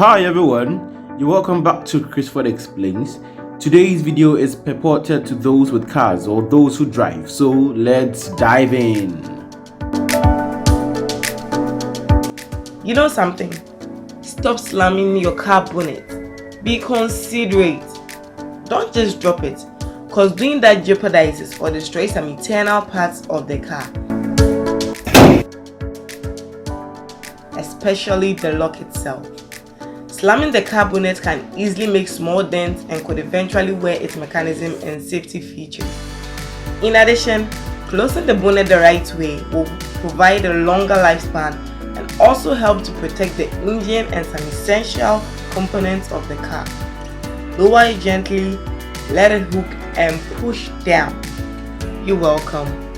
Hi everyone, you're welcome back to Christopher Explains. Today's video is purported to those with cars or those who drive, so let's dive in. You know something? Stop slamming your car bonnet. Be considerate. Don't just drop it, cause doing that jeopardizes or destroys some internal parts of the car, especially the lock itself. Slamming the car bonnet can easily make small dents and could eventually wear its mechanism and safety features. In addition, closing the bonnet the right way will provide a longer lifespan and also help to protect the engine and some essential components of the car. Lower it gently, let it hook and push down. You're welcome.